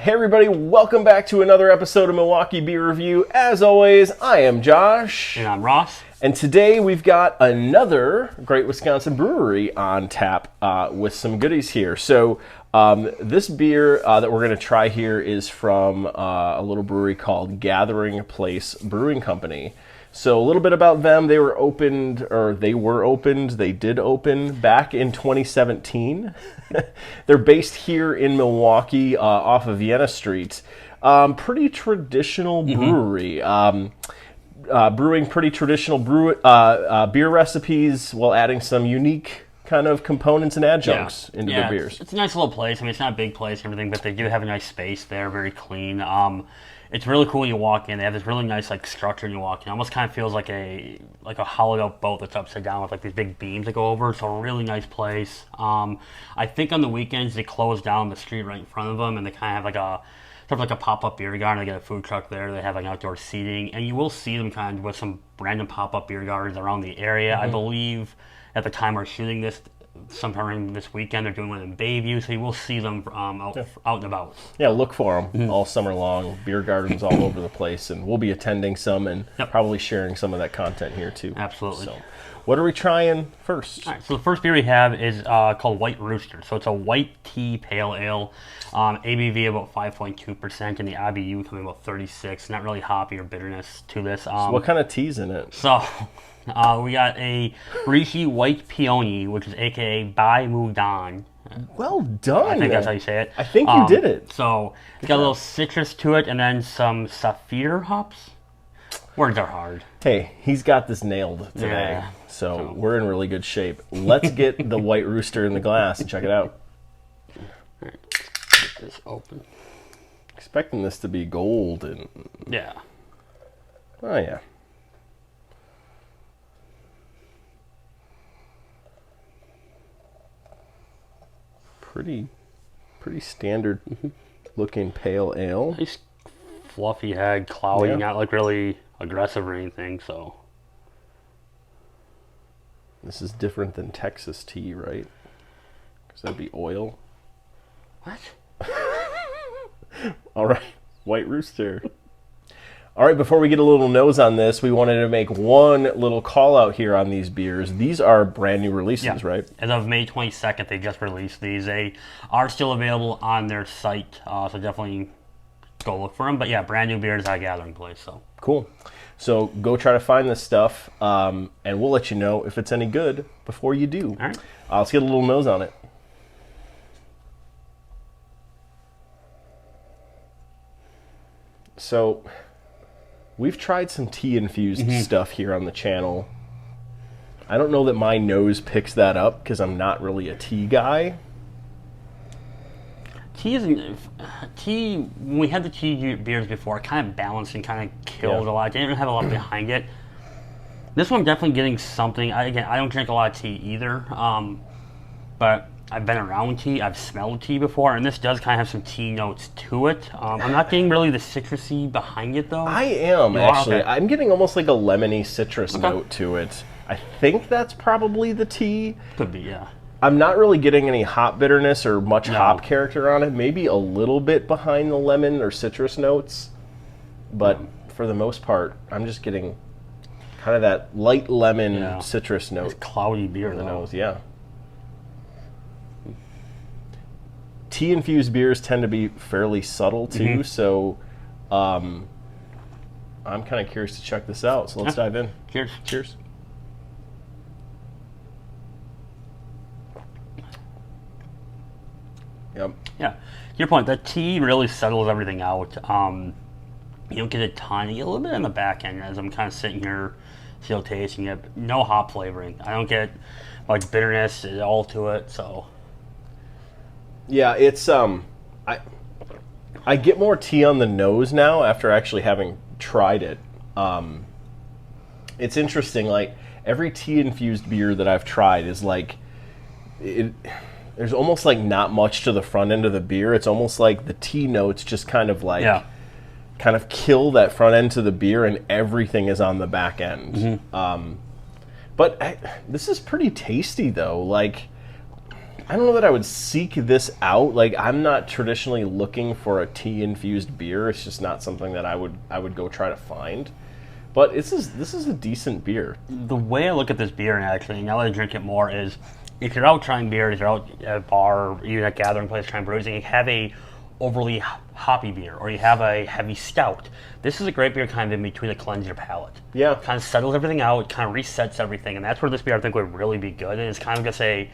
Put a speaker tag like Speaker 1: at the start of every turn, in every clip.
Speaker 1: Hey everybody, welcome back to another episode of Milwaukee Beer Review. As always, I am Josh.
Speaker 2: And I'm Ross.
Speaker 1: And today we've got another great Wisconsin brewery on tap with some goodies here. So this beer that we're going to try here is from a little brewery called Gathering Place Brewing Company. So a little bit about them. They did open back in 2017. They're based here in Milwaukee off of Vienna Street. Pretty traditional brewery. Brewing pretty traditional beer recipes while adding some unique kind of components and adjuncts into their beers.
Speaker 2: It's a nice little place. I mean, it's not a big place and everything, but they do have a nice space there, very clean. It's really cool when you walk in. They have this really nice structure when you walk in. It almost kind of feels like a hollowed out boat that's upside down with these big beams that go over. It's a really nice place. I think on the weekends they close down the street right in front of them, and they kind of have like a pop-up beer garden. They get a food truck there. They have outdoor seating, and you will see them kind of with some random pop-up beer gardens around the area. I believe at the time we're shooting this, sometime this weekend, they're doing one in Bayview, so you will see them out and about.
Speaker 1: Yeah, look for them all summer long. Beer gardens all over the place, and we'll be attending some and probably sharing some of that content here too.
Speaker 2: Absolutely.
Speaker 1: So, what are we trying first?
Speaker 2: All right, so the first beer we have is called White Rooster. So it's a white tea pale ale, ABV about 5.2%, and the IBU coming about 36. Not really hoppy or bitterness to this.
Speaker 1: So what kind of tea's in it?
Speaker 2: So we got a Rishi White Peony, which is AKA Bai Mudan.
Speaker 1: Well done.
Speaker 2: I think that's how you say it.
Speaker 1: I think you did it.
Speaker 2: So it's got a little citrus to it, and then some saffir hops. Words are hard.
Speaker 1: Hey, he's got this nailed today.
Speaker 2: Yeah.
Speaker 1: So we're in really good shape. Let's get the White Rooster in the glass and check it out.
Speaker 2: All right, get this open.
Speaker 1: Expecting this to be gold and...
Speaker 2: Yeah.
Speaker 1: Oh, yeah. Pretty standard looking pale ale.
Speaker 2: Nice fluffy head, cloudy,
Speaker 1: Yeah.
Speaker 2: not really aggressive or anything, so...
Speaker 1: This is different than Texas tea, right? Because that'd be oil.
Speaker 2: What?
Speaker 1: All right, White Rooster. All right, before we get a little nose on this, we wanted to make one little call out here on these beers. These are brand new releases, right?
Speaker 2: As of May 22nd, they just released these. They are still available on their site, so definitely go look for them. But yeah, brand new beers at Gathering Place. So
Speaker 1: cool. So go try to find this stuff, and we'll let you know if it's any good before you do.
Speaker 2: All right.
Speaker 1: Let's get a little nose on it. So we've tried some tea-infused stuff here on the channel. I don't know that my nose picks that up because I'm not really a tea guy.
Speaker 2: When we had the tea beers before, it kind of balanced and kind of killed a lot. They didn't have a lot behind it. This one definitely getting something. I don't drink a lot of tea either, but I've been around tea. I've smelled tea before, and this does kind of have some tea notes to it. I'm not getting really the citrusy behind it, though.
Speaker 1: I am, actually.
Speaker 2: Okay.
Speaker 1: I'm getting almost like a lemony citrus note to it. I think that's probably the tea.
Speaker 2: Could be, yeah.
Speaker 1: I'm not really getting any hop bitterness or much hop character on it. Maybe a little bit behind the lemon or citrus notes. But for the most part, I'm just getting kind of that light lemon citrus note.
Speaker 2: It's cloudy beer,
Speaker 1: on the
Speaker 2: though.
Speaker 1: nose, yeah. Tea-infused beers tend to be fairly subtle, too. So I'm kind of curious to check this out. So let's dive in.
Speaker 2: Cheers.
Speaker 1: Cheers. Yep.
Speaker 2: Yeah, to your point, the tea really settles everything out. You don't get a ton. You get a little bit in the back end as I'm kind of sitting here, still tasting it. No hop flavoring. I don't get much bitterness at all to it. So
Speaker 1: yeah, it's I get more tea on the nose now after actually having tried it. It's interesting. Like every tea-infused beer that I've tried is like it. There's almost like not much to the front end of the beer. It's almost like the tea notes just kind of like kind of kill that front end to the beer, and everything is on the back end. But this is pretty tasty though. Like I don't know that I would seek this out. Like, I'm not traditionally looking for a tea-infused beer. It's just not something that I would go try to find. But this is a decent beer.
Speaker 2: The way I look at this beer, and actually, now that I drink it more, is if you're out trying beers, you're out at a bar, or even at a gathering place trying brews, and you have a overly hoppy beer, or you have a heavy stout, this is a great beer kind of in between to cleanse your palate.
Speaker 1: Yeah.
Speaker 2: It kind of settles everything out, it kind of resets everything, and that's where this beer I think would really be good. And it's kind of just a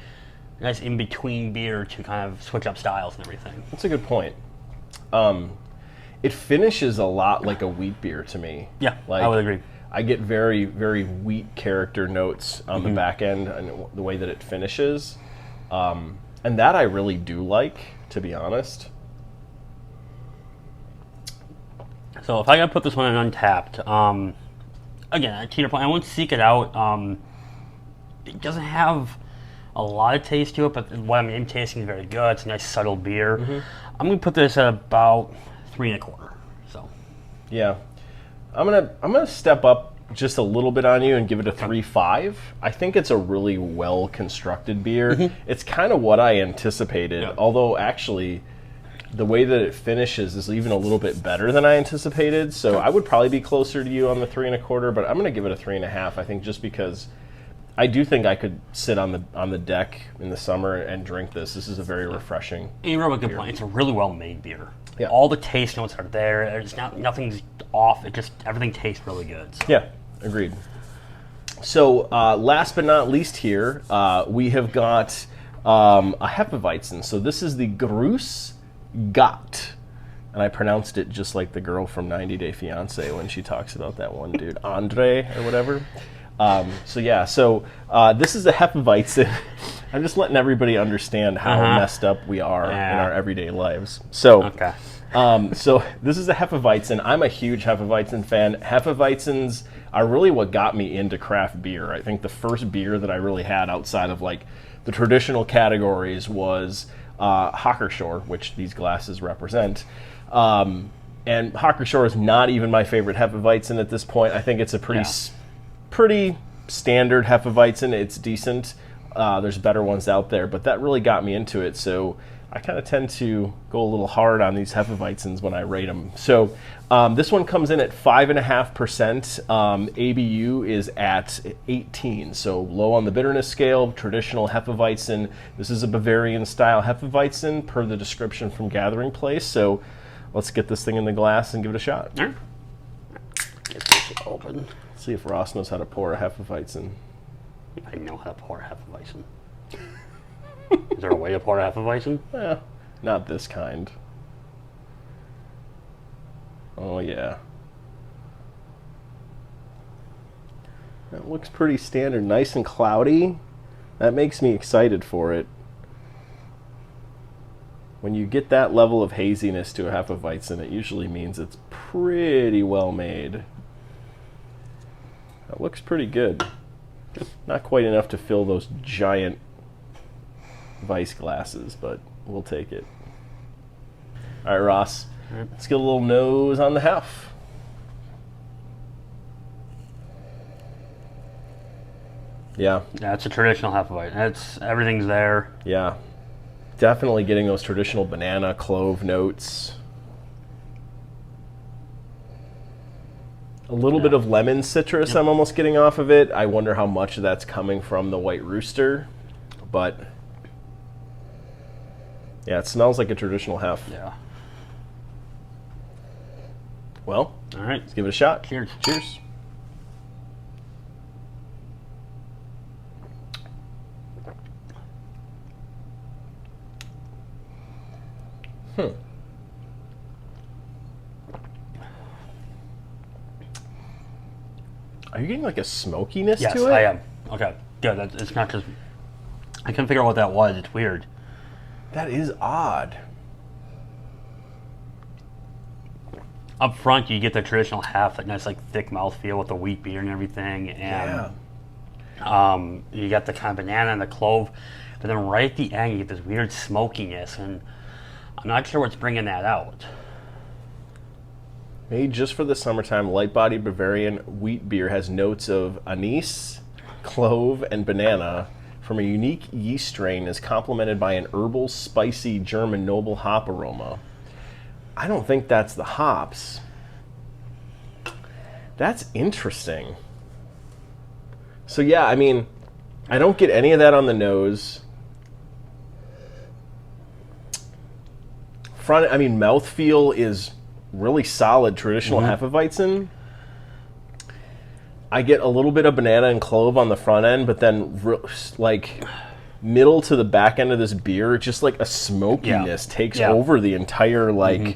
Speaker 2: nice in-between beer to kind of switch up styles and everything.
Speaker 1: That's a good point. It finishes a lot like a wheat beer to me.
Speaker 2: Yeah,
Speaker 1: like,
Speaker 2: I would agree.
Speaker 1: I get very, very wheat character notes on the back end and the way that it finishes. And that I really do like, to be honest.
Speaker 2: So if I gotta put this one in Untappd, again, to your point, I won't seek it out. It doesn't have a lot of taste to it, but what I'm in tasting is very good. It's a nice subtle beer. I'm gonna put this at about 3 1/4. So
Speaker 1: yeah, I'm gonna step up just a little bit on you and give it a 3.5. I think it's a really well constructed beer. It's kind of what I anticipated, although actually the way that it finishes is even a little bit better than I anticipated. So I would probably be closer to you on the 3 1/4, but I'm gonna give it a 3.5. I think just because I do think I could sit on the deck in the summer and drink this. This is a very refreshing.
Speaker 2: You brought up a good point. It's a really well made beer.
Speaker 1: Yeah.
Speaker 2: All the taste notes are there. There's nothing's off. It just everything tastes really good. So.
Speaker 1: Yeah, agreed. So last but not least here, we have got a Hefeweizen. So this is the Grus Gott. And I pronounced it just like the girl from 90 Day Fiancé when she talks about that one dude, Andre or whatever. So this is a Hefeweizen. I'm just letting everybody understand how messed up we are in our everyday lives. So, so this is a Hefeweizen. I'm a huge Hefeweizen fan. Hefeweizens are really what got me into craft beer. I think the first beer that I really had outside of like the traditional categories was Hockershore, which these glasses represent. And Hockershore is not even my favorite Hefeweizen at this point. I think it's a pretty standard Hefeweizen. It's decent. There's better ones out there, but that really got me into it. So I kind of tend to go a little hard on these Hefeweizens when I rate them. So this one comes in at 5.5%. ABU is at 18, so low on the bitterness scale. Traditional Hefeweizen. This is a Bavarian style Hefeweizen per the description from Gathering Place. So let's get this thing in the glass and give it a shot.
Speaker 2: All right. Get this open.
Speaker 1: See if Ross knows how to pour a Hefeweizen.
Speaker 2: I know how to pour a Hefeweizen. Is there a way to pour a Hefeweizen?
Speaker 1: Not this kind. Oh yeah. That looks pretty standard, nice and cloudy. That makes me excited for it. When you get that level of haziness to a Hefeweizen, it usually means it's pretty well made. That looks pretty good. Not quite enough to fill those giant Weiss glasses, but we'll take it. All right, Ross, let's get a little nose on the Hef. Yeah.
Speaker 2: Yeah, it's a traditional Hefeweizen. Everything's there.
Speaker 1: Yeah. Definitely getting those traditional banana, clove notes. A little bit of lemon citrus I'm almost getting off of it. I wonder how much of that's coming from the white Rooster. But yeah, it smells like a traditional Hef.
Speaker 2: Yeah.
Speaker 1: Well,
Speaker 2: all right.
Speaker 1: Let's give it a shot.
Speaker 2: Cheers.
Speaker 1: Cheers. Are you getting like a smokiness to it?
Speaker 2: Yes, I am. Okay, good. It's not just... I couldn't figure out what that was. It's weird.
Speaker 1: That is odd.
Speaker 2: Up front, you get the traditional Hef, that nice like thick mouthfeel with the wheat beer and everything. And you got the kind of banana and the clove. But then right at the end, you get this weird smokiness. And I'm not sure what's bringing that out.
Speaker 1: Made just for the summertime, light-bodied Bavarian wheat beer has notes of anise, clove, and banana. from a unique yeast strain is complemented by an herbal, spicy German noble hop aroma. I don't think that's the hops. That's interesting. So yeah, I mean, I don't get any of that on the nose. Mouthfeel is really solid traditional Hefeweizen. I get a little bit of banana and clove on the front end, but then like middle to the back end of this beer, just like a smokiness takes over the entire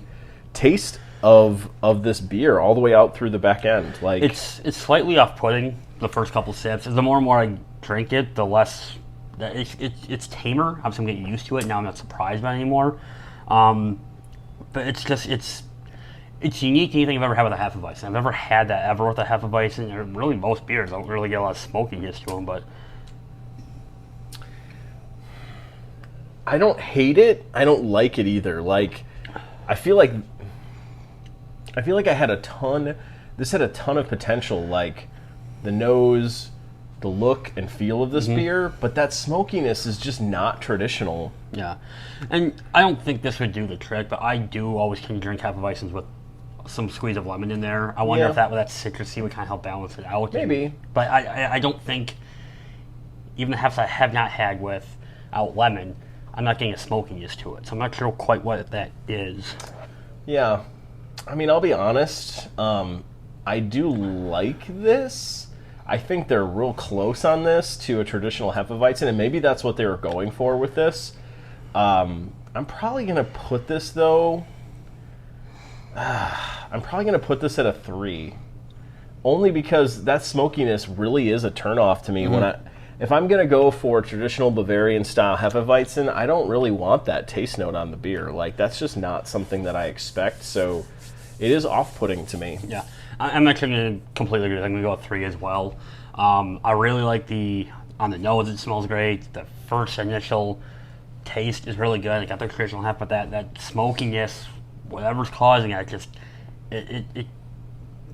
Speaker 1: taste of this beer all the way out through the back end. Like
Speaker 2: it's slightly off-putting the first couple sips. The more and more I drink it, the less it's tamer. I'm getting used to it now. I'm not surprised by it anymore. But it's unique. Anything I've ever had with a Hefeweizen. I've never had that ever with a Hefeweizen. Or really, most beers don't really get a lot of smokiness to them. But
Speaker 1: I don't hate it. I don't like it either. Like I feel like I had a ton. This had a ton of potential. Like the nose, the look and feel of this beer, but that smokiness is just not traditional.
Speaker 2: Yeah, and I don't think this would do the trick, but I do always can drink Hefeweizens with some squeeze of lemon in there. I wonder if that citrusy would kind of help balance it out.
Speaker 1: Maybe.
Speaker 2: But I don't think, even the Hefs I have not had without lemon, I'm not getting a smokiness to it. So I'm not sure quite what that is.
Speaker 1: Yeah. I mean, I'll be honest. I do like this. I think they're real close on this to a traditional Hefeweizen, and maybe that's what they were going for with this. I'm probably going to put this, though... I'm probably going to put this at a 3. Only because that smokiness really is a turnoff to me. If I'm going to go for traditional Bavarian-style Hefeweizen, I don't really want that taste note on the beer. Like, that's just not something that I expect, so it is off-putting to me.
Speaker 2: Yeah. I'm actually going to completely agree. I'm going to go with 3 as well. I really like on the nose, it smells great. The first initial taste is really good. I got the traditional hef, but that smokiness, whatever's causing it, it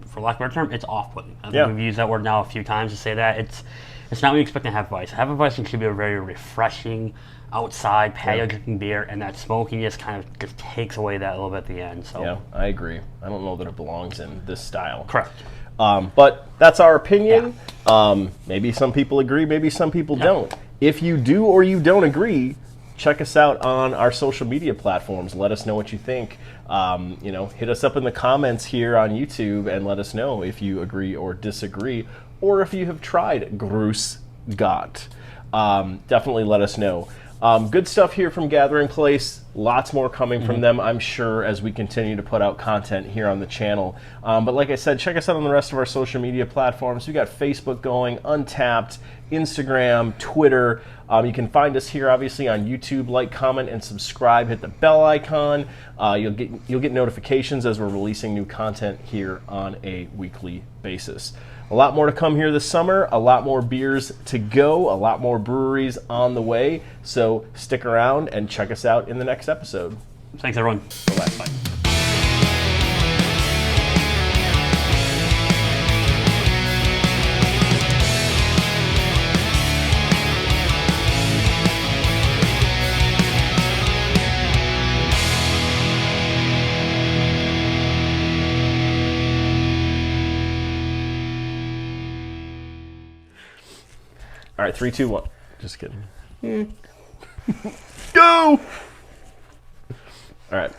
Speaker 2: for lack of a better term, it's off-putting. I think we've used that word now a few times to say that. It's not what you expect in Hefeweizen. Hefeweizen should be a very refreshing, outside patio drinking beer, and that smokiness kind of just takes away that a little bit at the end. So
Speaker 1: yeah, I agree. I don't know that it belongs in this style.
Speaker 2: Correct.
Speaker 1: But that's our opinion. Yeah. Maybe some people agree, maybe some people don't. If you do or you don't agree, check us out on our social media platforms. Let us know what you think. Hit us up in the comments here on YouTube and let us know if you agree or disagree, or if you have tried Grus, Gott. Definitely let us know. Good stuff here from Gathering Place. Lots more coming from them, I'm sure, as we continue to put out content here on the channel. But like I said, check us out on the rest of our social media platforms. We got Facebook going, Untappd, Instagram, Twitter. You can find us here, obviously, on YouTube. Like, comment, and subscribe. Hit the bell icon. You'll get notifications as we're releasing new content here on a weekly basis. A lot more to come here this summer, a lot more beers to go, a lot more breweries on the way. So stick around and check us out in the next episode.
Speaker 2: Thanks, everyone.
Speaker 1: Bye-bye. Bye. All right, 3, 2, 1. Just kidding. Go! All right.